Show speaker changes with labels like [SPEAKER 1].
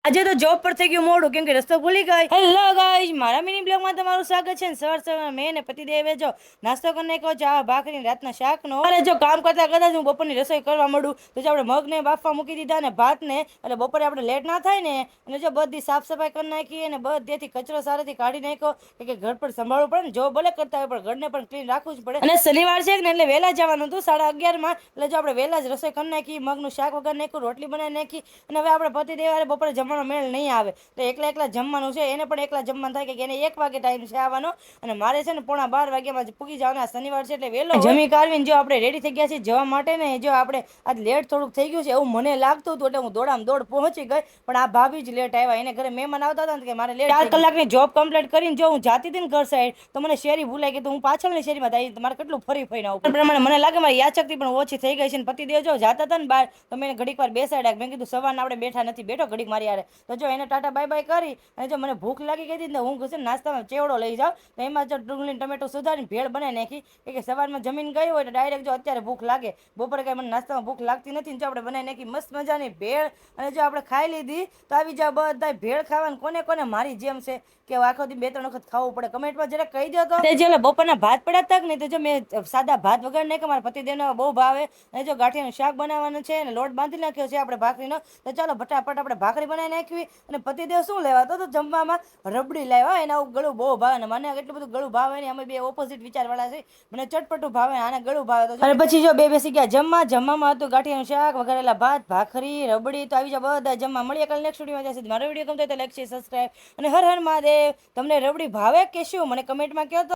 [SPEAKER 1] આજે તો જોબ પર થઈ ગયું મોડું કેમ કે રસ્તો ભૂલી ગઈ. હેલો ગાઈઝ, મારા મિની બ્લોગમાં તમારું સ્વાગત છે. સવાર મેં ને પતિદેવે જો નાસ્તો કરી નાખ્યો, ચા ભાખરી રાતના શાકનો. અને જો કામ કરતા કરતા હું બપોરની રસોઈ કરવા માંડું તો આપણે મગને બાફવા મૂકી દીધા અને ભાતને, એટલે બપોરે આપણે લેટ ના થાય ને. અને જો બધી સાફ સફાઈ કરી નાખી અને બધેથી કચરો સારેથી કાઢી નાખ્યો કે ઘર પર સંભાળવું પડે ને. જો ભલે કરતા હોય પણ ઘરને પણ ક્લીન રાખવું જ પડે. અને શનિવાર છે ને એટલે વહેલા જવાનું હતું 11:30 એટલે જો આપણે વહેલા જ રસોઈ કરી નાખી, મગનું શાક વગર નાખ્યું, રોટલી બનાવી નાખી. અને હવે આપણે પતિદેવ બપોરે જમવાનો મેળ નહીં આવે તો એકલા જમવાનું છે. એને પણ એકલા જમવાનું થાય કે એને 1 વાગે ટાઈમ છે આવવાનો અને મારે છે ને 11:15 વાગ્યામાં જ પૂગી જવાના. શનિવાર છે એટલે વહેલો જમી કાઢવીને જો આપણે રેડી થઈ ગયા છીએ જવા માટે ને. જો આપણે આજ લેટ થોડુંક થઈ ગયું છે એવું મને લાગતું હતું એટલે હું દોડામ દોડ પહોંચી ગઈ, પણ આ ભાભી જ લેટ આવ્યા. એને ઘરે મહેમાન આવતા હતા ને કે મારે લેટ 4 કલાકની જોબ કમ્પ્લીટ કરીને જો હું જાતી હતી ને ઘર સાઈડ તો મને શેરી ભૂલાઈ ગઈ. તો હું પાછળની શેરીમાં થઈ મારે કેટલું ફરી ફરીને આવું પ્રમાણે મને લાગે મારી યાદશક્તિ પણ ઓછી થઈ ગઈ છે. ને પતિદેવ જો જાતા હતા ને બહાર તો મેં ઘડીક વાર બેસાડ્યા. મેં કીધું સવારના આપણે બેઠા નથી, બેઠો ઘડીક મારી યારે. તો જો એને ટાટા બાય બાય કરી અને જો મને ભૂખ લાગી ગઈ હતી ને હું ઘસે નાસ્તામાં ચેવડો લઈ જાઉં તો એમાં જો ડુંગળી ટમેટો સુધારીને ભેળ બનાવી નાખી કે સવારમાં જમીન ગઈ હોય તો ડાયરેક્ટ જો અત્યારે ભૂખ લાગે. બપોરે કાંઈ મને નાસ્તામાં ભૂખ લાગતી નથી ને જો આપણે બનાવી નાખી મસ્ત મજાની ભેળ. અને જો આપણે ખાઈ લીધી તો આવી જાવ બધા ભેળ ખાવાનું. કોને કોને મારી જેમ છે કે આખો દી 2-3 વખત ખાવું પડે કમેન્ટમાં જરા કહી દો તો. જે બપોરના ભાત પડ્યા તક નહીં તો જો મેં સાદા ભાત વગર નહીં કે મારા પતિદેવને બહુ ભાવે. અને જો ગાંઠિયાનું શાક બનાવવાનું છે અને લોટ બાંધી નાખ્યો છે આપણે ભાખરીનો. તો ચાલો ફટાફટ આપણે ભાખરી બનાવી નાખવી. અને પતિદેવ શું લેવા તો જમવામાં રબડી લાવ્યા. એના ગળું બહુ ભાવે ને મને એટલું બધું ગળું ભાવે ને. અમે બે ઓપોઝિટ વિચારવાળા છે. મને ચટપટું ભાવે આને ગળું ભાવે. તો અને પછી જો બેસી ગયા જમવામાં હતું ગાંઠિયાનું શાક, વઘારેલા ભાત, ભાખરી, રબડી. તો આવી જાવ બધા જમવા. મળીએ કાલે નેક્સ્ટ વિડીયોમાં. જ્યાં સુધી મારો વિડીયો ગમતો હોય તો લાઈક, શેર, સબસ્ક્રાઈબ અને હર હર મહાદેવ. તમને રબડી ભાવે કે શું મને કમેન્ટમાં કહો તો.